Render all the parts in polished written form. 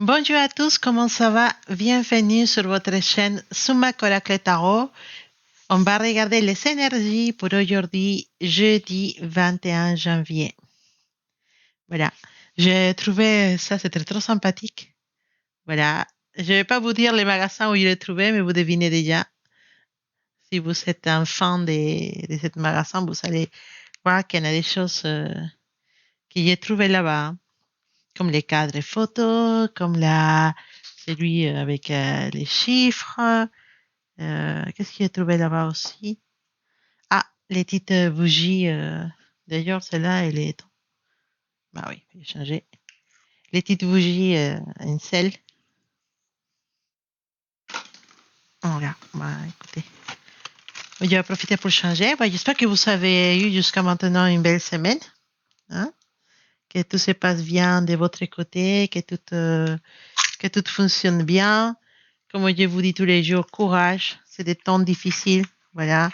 Bonjour à tous, comment ça va? Bienvenue sur votre chaîne Summa Oracle Tarot. On va regarder les énergies pour aujourd'hui, jeudi 21 janvier. Voilà. J'ai trouvé ça, c'était trop sympathique. Voilà. Je vais pas vous dire les magasins où je l'ai trouvé, mais vous devinez déjà. Si vous êtes un fan de ce magasin, vous allez voir qu'il y en a des choses que j'ai trouvées là-bas, comme les cadres photos, comme celui avec les chiffres. Qu'est-ce qu'il a trouvé là-bas aussi? Ah, les petites bougies. D'ailleurs, celle-là, elle est. Bah oui, j'ai changé. Les petites bougies une selle. Voilà, bah écoutez. Je vais profiter pour changer. Bah, j'espère que vous avez eu jusqu'à maintenant une belle semaine. Hein? Que tout se passe bien de votre côté, que tout fonctionne bien. Comme je vous dis tous les jours, courage. C'est des temps difficiles. Voilà.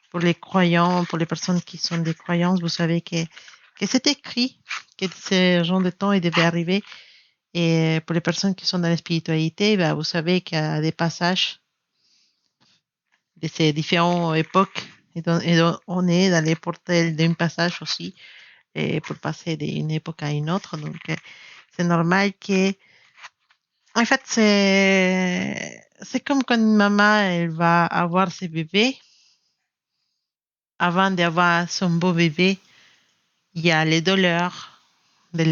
Pour les croyants, pour les personnes qui sont des croyances, vous savez que c'est écrit que ce genre de temps il devait arriver. Et pour les personnes qui sont dans la spiritualité, bah, vous savez qu'il y a des passages de ces différentes époques. Et donc, on est dans les portails d'un passage aussi, et pour passer d'une époque à une autre. Donc, c'est normal que, en fait, c'est comme quand une maman, elle va avoir ses bébés. Avant d'avoir son beau bébé, il y a les douleurs de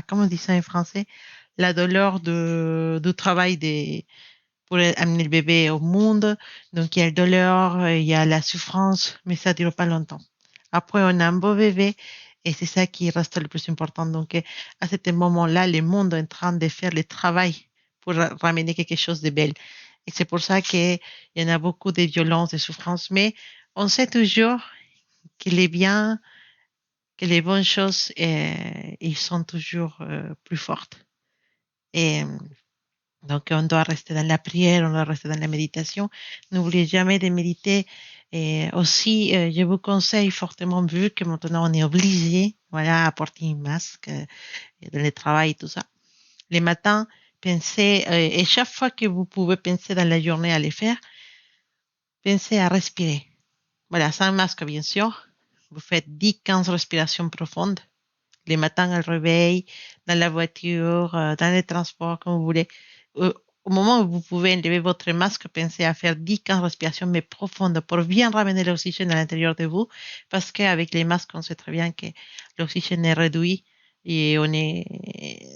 comment on dit ça en français? La douleur du travail pour amener le bébé au monde. Donc, il y a la douleur, il y a la souffrance, mais ça ne dure pas longtemps. Après, on a un beau bébé et c'est ça qui reste le plus important. Donc, à ce moment-là, le monde est en train de faire le travail pour ramener quelque chose de belle. Et c'est pour ça qu'il y en a beaucoup de violences, de souffrances, mais on sait toujours qu'il est bien, que les bonnes choses, ils sont toujours plus fortes. Et donc, on doit rester dans la prière, on doit rester dans la méditation. N'oubliez jamais de méditer. Et aussi, je vous conseille fortement, vu que maintenant on est obligé, voilà, à porter un masque dans le travail, tout ça. Les matins, pensez, et chaque fois que vous pouvez penser dans la journée à les faire, pensez à respirer. Voilà, sans masque, bien sûr. Vous faites 10-15 respirations profondes. Les matins au réveil, dans la voiture, dans les transports, comme vous voulez. Au moment où vous pouvez enlever votre masque, pensez à faire 10-15 respirations, mais profondes, pour bien ramener l'oxygène à l'intérieur de vous, parce qu'avec les masques, on sait très bien que l'oxygène est réduit et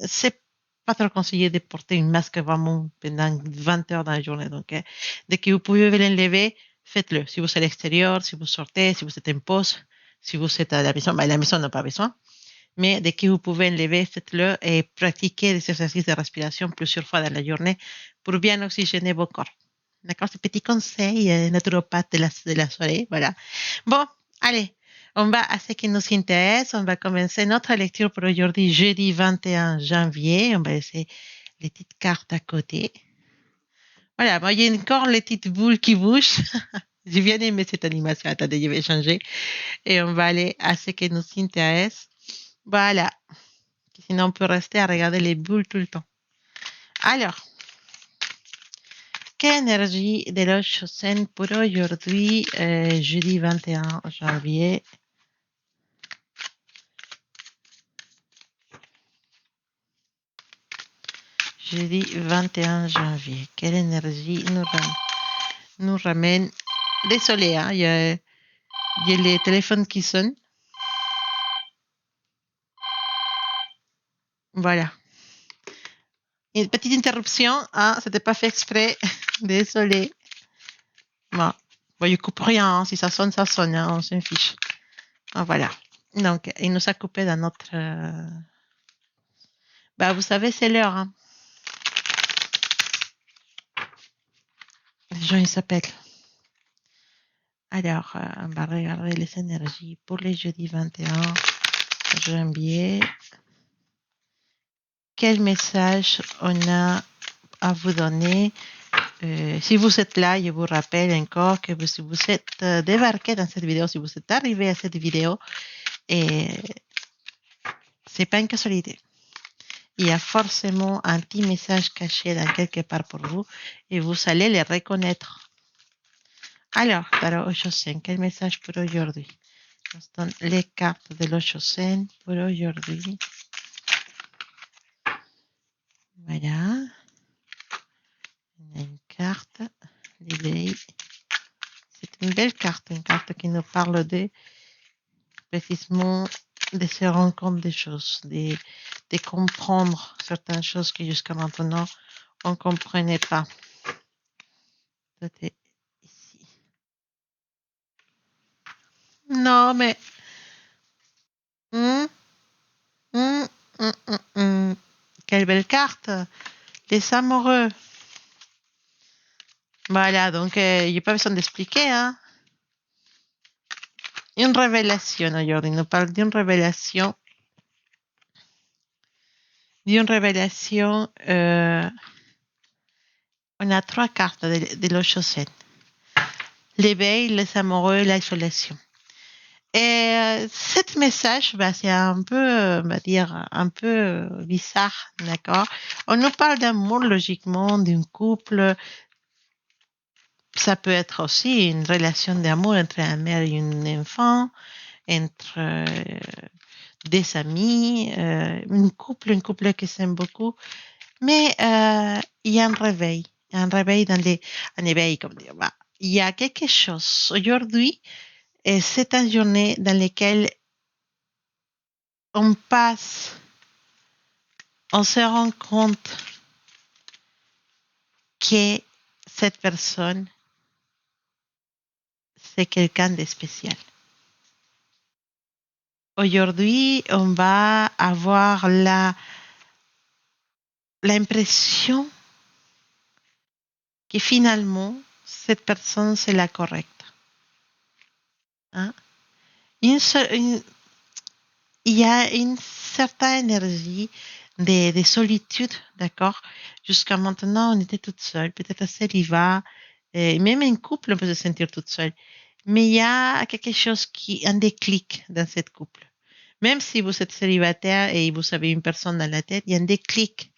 c'est pas trop conseillé de porter une masque vraiment pendant 20 heures dans la journée. Donc, dès que vous pouvez l'enlever, faites-le. Si vous êtes à l'extérieur, si vous sortez, si vous êtes en pause, si vous êtes à la maison, ben, la maison n'a pas besoin. Mais dès que vous pouvez lever, faites-le et pratiquez des exercices de respiration plusieurs fois dans la journée pour bien oxygéner vos corps. D'accord? C'est petit conseil naturopathe de la soirée. Voilà. Bon, allez, on va à ce qui nous intéresse. On va commencer notre lecture pour aujourd'hui, jeudi 21 janvier. On va laisser les petites cartes à côté. Voilà, moi, il y a encore les petites boules qui bougent. J'ai bien aimé cette animation. Attendez, je vais changer. Et on va aller à ce qui nous intéresse. Voilà. Sinon, on peut rester à regarder les boules tout le temps. Alors, quelle énergie de la Chosen pour aujourd'hui, jeudi 21 janvier? Jeudi 21 janvier. Quelle énergie nous ramène? Désolé, hein, il y a les téléphones qui sonnent. Voilà. Une petite interruption. Ah, c'était pas fait exprès. Désolé. Bon, je coupe rien. Hein. Si ça sonne, ça sonne. Hein. On s'en fiche. Ah, voilà. Donc, il nous a coupé dans notre... Bah, vous savez, c'est l'heure. Hein. Les gens, ils s'appellent. Alors, on va regarder les énergies pour les jeudi 21 janvier. Quel message on a à vous donner? Si vous êtes là, je vous rappelle encore que si vous êtes débarqué dans cette vidéo, si vous êtes arrivé à cette vidéo, et c'est pas une casualité. il y a forcément un petit message caché dans quelque part pour vous et vous allez les reconnaître. Alors, tarot 8-5, quel message pour aujourd'hui? Nous donne les cartes de l'8-5 pour aujourd'hui. Voilà. On a une carte, l'idée. C'est une belle carte, une carte qui nous parle précisément de se rendre compte des choses, de comprendre certaines choses que jusqu'à maintenant on ne comprenait pas. C'était ici. Non, mais hum, hum, quelle belle carte, les amoureux. Voilà, donc il n'y a pas besoin d'expliquer, hein. Une révélation aujourd'hui, nous parle d'une révélation. On a 3 cartes de l'8-7. L'éveil, les amoureux, l'isolation. Et ce message, c'est un peu, on va dire, un peu bizarre, d'accord? On nous parle d'amour, logiquement, d'un couple. Ça peut être aussi une relation d'amour entre un mère et un enfant, entre des amis, un couple qui s'aime beaucoup. Mais il y a un réveil un éveil, comme dire. Il y a quelque chose. Aujourd'hui, c'est une journée dans laquelle on passe, on se rend compte que cette personne, c'est quelqu'un de spécial. Aujourd'hui, on va avoir l'impression que finalement, cette personne, c'est la correcte. Hein? Il y a une certaine énergie de solitude, d'accord? Jusqu'à maintenant, on était toute seule, peut-être célibat, et même un couple, on peut se sentir toute seule. Mais il y a quelque chose un déclic dans cette couple. Même si vous êtes célibataire et vous avez une personne dans la tête, il y a un déclic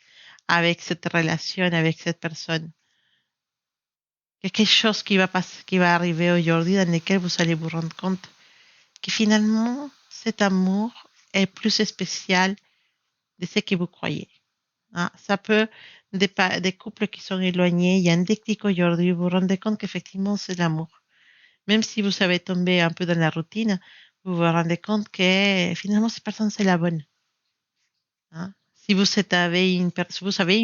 avec cette relation, avec cette personne. Quelque chose qui va arriver aujourd'hui dans lequel vous allez vous rendre compte que finalement, cet amour est plus spécial de ce que vous croyez. Hein? Ça peut, des couples qui sont éloignés, il y a un déclic aujourd'hui, vous vous rendez compte qu'effectivement, c'est l'amour. Même si vous savez tomber un peu dans la routine, vous vous rendez compte que finalement, cette personne, c'est la bonne. Hein? Si vous avez une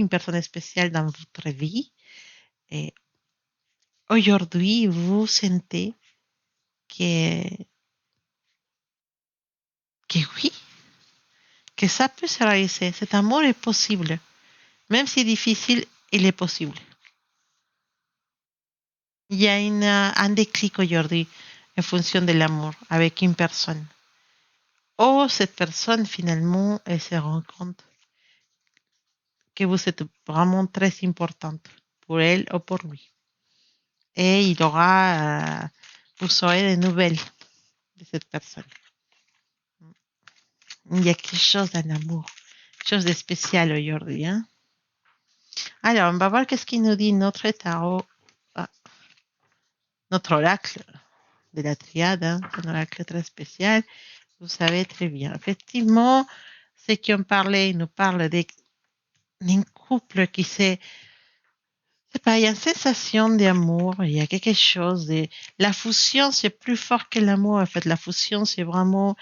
personne spéciale dans votre vie, et aujourd'hui, vous sentez que, que oui, que ça peut se réaliser. Cet amour est possible. Même si difficile, il est possible. Il y a un déclic aujourd'hui en fonction de l'amour avec une personne. Oh, cette personne, finalement, elle se rend compte que vous êtes vraiment très importante pour elle ou pour lui. Et il aura, vous aurez des nouvelles de cette personne. Il y a quelque chose dans l'amour, quelque chose de spécial aujourd'hui. Hein? Alors, on va voir qu'est-ce qu'il nous dit notre tarot, notre oracle de la triade, hein? Un oracle très spécial. Vous savez très bien. Effectivement, ce qu'on parlait, il nous parle d'un couple qui c'est pas, il y a une sensation d'amour, il y a quelque chose la fusion, c'est plus fort que l'amour, en fait. La fusion, c'est vraiment,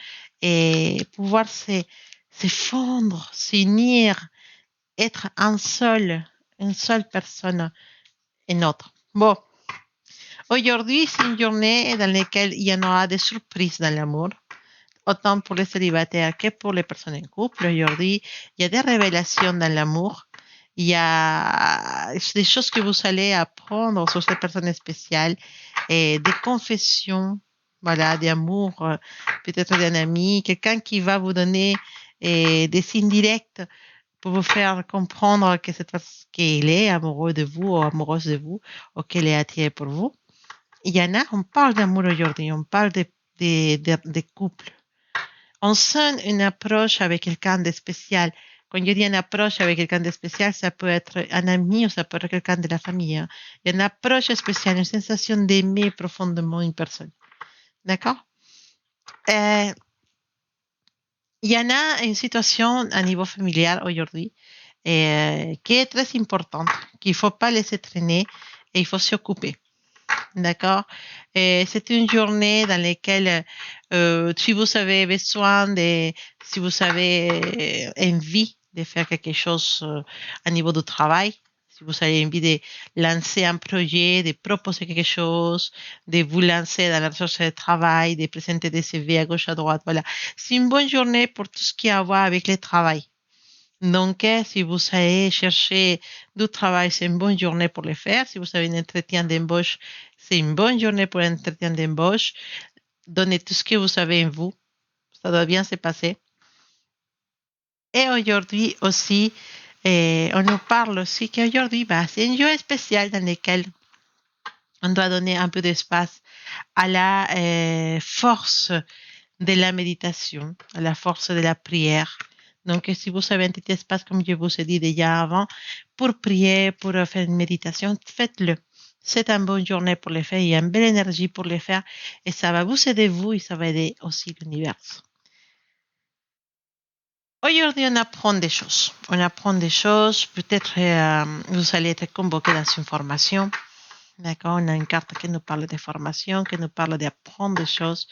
pouvoir se fondre, s'unir, être une seule personne et notre. Bon. Aujourd'hui, c'est une journée dans laquelle il y en aura des surprises dans l'amour. Autant pour les célibataires que pour les personnes en couple. Aujourd'hui, il y a des révélations dans l'amour. Il y a des choses que vous allez apprendre sur cette personne spéciale et des confessions, voilà, d'amour, peut-être d'un ami, quelqu'un qui va vous donner des signes directs pour vous faire comprendre que cette personne, qu'elle est amoureuse de vous ou amoureuse de vous ou qu'elle est attirée pour vous. Il y en a, on parle d'amour aujourd'hui, on parle de couples. On sent une approche avec quelqu'un de spécial Quand je dis une approche avec quelqu'un de spécial, ça peut être un ami ou ça peut être quelqu'un de la famille, hein. Il y a une approche spéciale, une sensation d'aimer profondément une personne. D'accord? Euh, il y en a une situation à niveau familial aujourd'hui qui est très importante, qu'il ne faut pas laisser traîner et il faut s'occuper. D'accord? Et c'est une journée dans laquelle, si vous avez besoin si vous avez envie de faire quelque chose à niveau du travail, si vous avez envie de lancer un projet, de proposer quelque chose, de vous lancer dans la recherche de travail, de présenter des CV à gauche, à droite, voilà. C'est une bonne journée pour tout ce qui a à voir avec le travail. Donc, si vous allez chercher du travail, c'est une bonne journée pour le faire. Si vous avez un entretien d'embauche, c'est une bonne journée pour l'entretien d'embauche. Donnez tout ce que vous savez en vous. Ça doit bien se passer. Et aujourd'hui aussi, on nous parle aussi qu'aujourd'hui, c'est un jour spécial dans lequel on doit donner un peu d'espace à la force de la méditation, à la force de la prière. Donc, si vous avez un petit espace, comme je vous ai dit déjà avant, pour prier, pour faire une méditation, faites-le. C'est une bonne journée pour le faire, il y a une belle énergie pour le faire et ça va vous aider vous et ça va aider aussi l'univers. Aujourd'hui, on apprend des choses. On apprend des choses. Peut-être vous allez être convoqué dans une formation. D'accord? On a une carte qui nous parle de formation, qui nous parle d'apprendre des choses,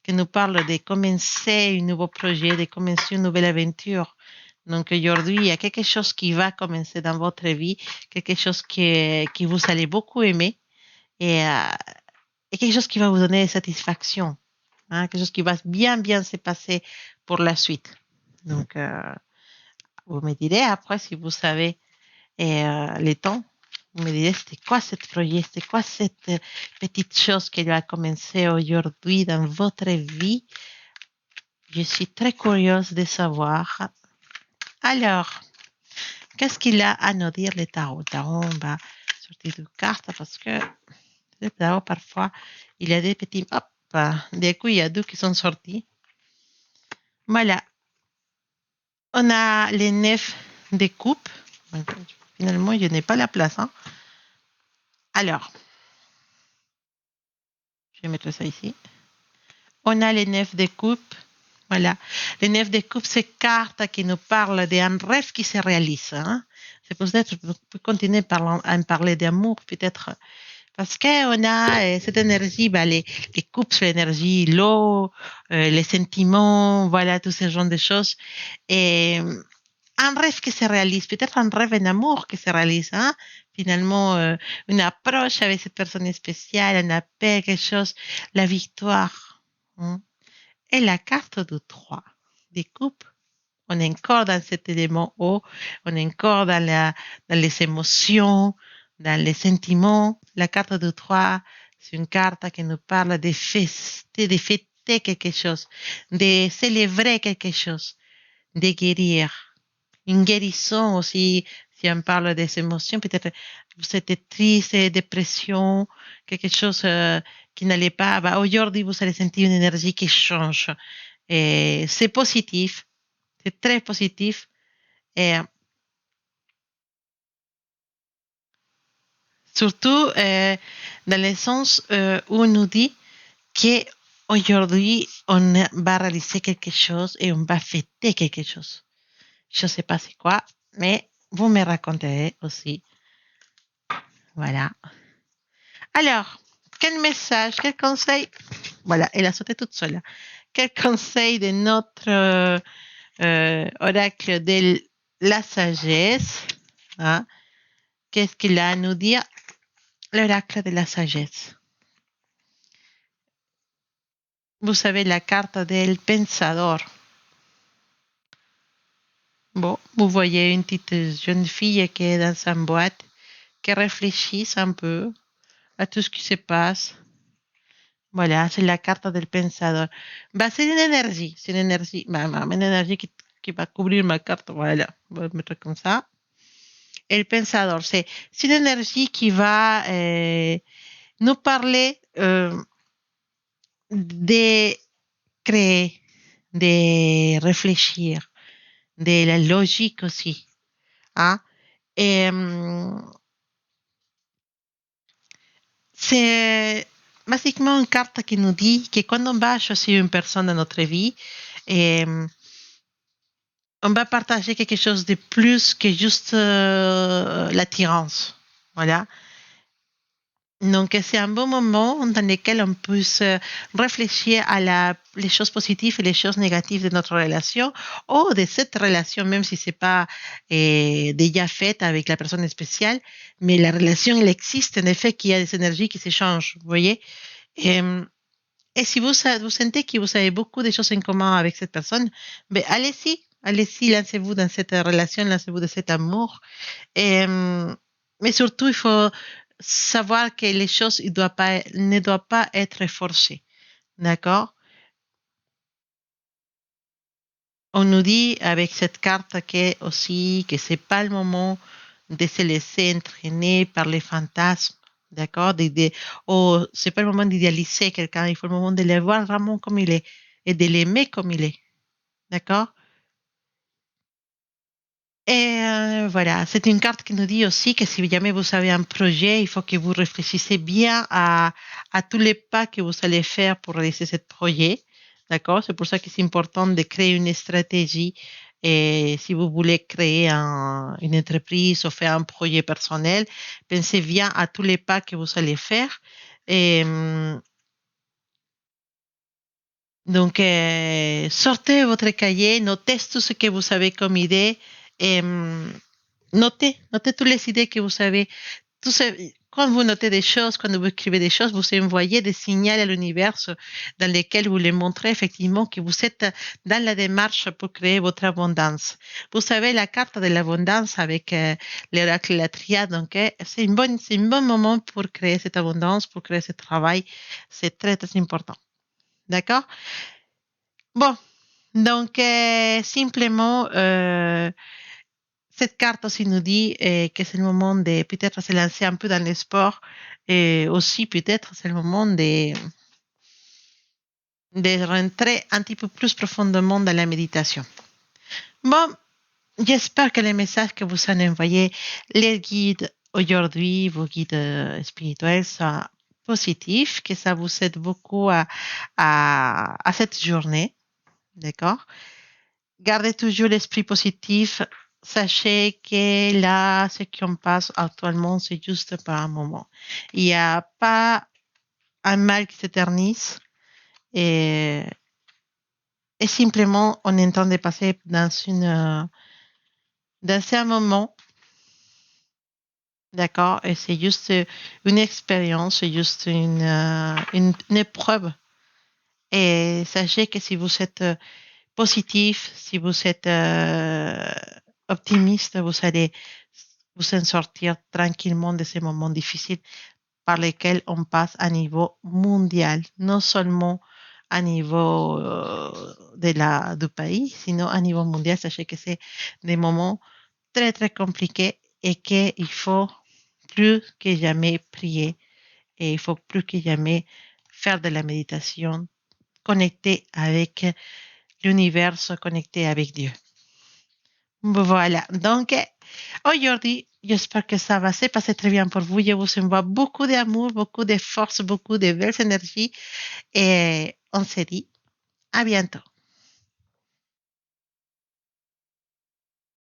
qui nous parle de commencer un nouveau projet, de commencer une nouvelle aventure. Donc aujourd'hui, il y a quelque chose qui va commencer dans votre vie, quelque chose qui vous allez beaucoup aimer et quelque chose qui va vous donner satisfaction, hein, quelque chose qui va bien se passer pour la suite. Donc, vous me direz après si vous savez les temps. Vous me direz c'était quoi ce projet, c'est quoi cette petite chose qui va commencer aujourd'hui dans votre vie. Je suis très curieuse de savoir. Alors, qu'est-ce qu'il a à nous dire le tarot? Le tarot, on va sortir une carte parce que le tarot, parfois, il y a des petits... Hop, des coups, il y a deux qui sont sortis. Voilà. On a les 9 de coupe. Finalement, je n'ai pas la place. Hein. Alors, je vais mettre ça ici. On a les 9 de coupe. Voilà. Les 9 de coupe, c'est carte qui nous parle d'un rêve qui se réalise. Hein. C'est peut-être, on peut continuer à en parler d'amour, peut-être, parce qu'on a cette énergie, les coupes, c'est l'énergie, l'eau, les sentiments, voilà, tous ces genres de choses. Et un rêve qui se réalise, peut-être un rêve d'amour qui se réalise, hein. Finalement, une approche avec cette personne spéciale, un appel, quelque chose, la victoire. Hein. Et la carte de 3 des coupes, on est encore dans cet élément eau, on est encore dans les émotions, dans les sentiments. La carte de 3, c'est une carte qui nous parle de fêter quelque chose, de célébrer quelque chose, de guérir. Une guérison aussi, si on parle des émotions, peut-être vous êtes triste, dépression, quelque chose qui n'allait pas. Aujourd'hui, vous allez sentir une énergie qui change. Et c'est positif, c'est très positif. Et surtout dans le sens où on nous dit qu'aujourd'hui, on va réaliser quelque chose et on va fêter quelque chose. Je ne sais pas c'est quoi, mais vous me raconterez aussi. Voilà. Alors, quel message, quel conseil? Voilà, elle a sauté toute seule. Quel conseil de notre oracle de la sagesse? Hein? Qu'est-ce qu'il a à nous dire? L'oracle de la sagesse. Vous savez la carte del pensador. Bon, vous voyez une petite jeune fille qui est dans sa boîte, qui réfléchit un peu à tout ce qui se passe. Voilà, c'est la carte del pensador. C'est une énergie, une énergie qui va couvrir ma carte. Voilà, on va mettre comme ça. El pensador, c'est une énergie qui va nous parler de créer, de réfléchir, de la logique aussi. Hein? Et c'est basiquement une carte qui nous dit que quand on va choisir une personne dans notre vie, et, on va partager quelque chose de plus que juste l'attirance. Voilà. Donc, c'est un bon moment dans lequel on peut réfléchir à les choses positives et les choses négatives de notre relation ou de cette relation, même si c'est pas déjà faite avec la personne spéciale, mais la relation, elle existe, en effet, qu'il y a des énergies qui s'échangent, vous voyez? Et, et si vous sentez que vous avez beaucoup de choses en commun avec cette personne, ben allez-y, allez-y, lancez-vous dans cette relation, lancez-vous dans cet amour. Et, mais surtout, il faut savoir que les choses ne doivent pas être forcées. D'accord? On nous dit avec cette carte que c'est pas le moment de se laisser entraîner par les fantasmes. D'accord? C'est pas le moment d'idéaliser quelqu'un. Il faut le moment de le voir vraiment comme il est et de l'aimer comme il est. D'accord? Et voilà, c'est une carte qui nous dit aussi que si jamais vous avez un projet, il faut que vous réfléchissez bien à tous les pas que vous allez faire pour réaliser ce projet. D'accord? C'est pour ça que c'est important de créer une stratégie. Et si vous voulez créer une entreprise ou faire un projet personnel, pensez bien à tous les pas que vous allez faire. Et donc, sortez votre cahier, notez tout ce que vous avez comme idée. Et, notez toutes les idées que vous avez. Quand vous notez des choses, quand vous écrivez des choses, vous envoyez des signaux à l'univers dans lesquels vous les montrez effectivement que vous êtes dans la démarche pour créer votre abondance. Vous savez, la carte de l'abondance avec l'oracle et la triade, donc, c'est un bon moment pour créer cette abondance, pour créer ce travail. C'est très, très important. D'accord? Bon, donc, simplement, cette carte aussi nous dit que c'est le moment de peut-être se lancer un peu dans le sport et aussi peut-être c'est le moment de rentrer un petit peu plus profondément dans la méditation. Bon, j'espère que les messages que vous avez envoyés, les guides aujourd'hui, vos guides spirituels, sont positifs, que ça vous aide beaucoup à cette journée. D'accord? Gardez toujours l'esprit positif. Sachez que là, ce qu'on passe actuellement, c'est juste par un moment. Il n'y a pas un mal qui s'éternise et, et simplement, on est en train de passer dans un moment, d'accord? Et c'est juste une expérience, c'est juste une épreuve. Et sachez que si vous êtes positif, si vous êtes optimiste, vous allez vous en sortir tranquillement de ces moments difficiles par lesquels on passe à niveau mondial, non seulement à niveau du pays, sinon à niveau mondial. Sachez que c'est des moments très, très compliqués et qu'il faut plus que jamais prier et il faut plus que jamais faire de la méditation connectée avec l'univers, connecté avec Dieu. Voilà. Donc, aujourd'hui, j'espère que ça va se passer très bien pour vous. Je vous envoie beaucoup d'amour, beaucoup de force, beaucoup de belles énergies et on se dit à bientôt.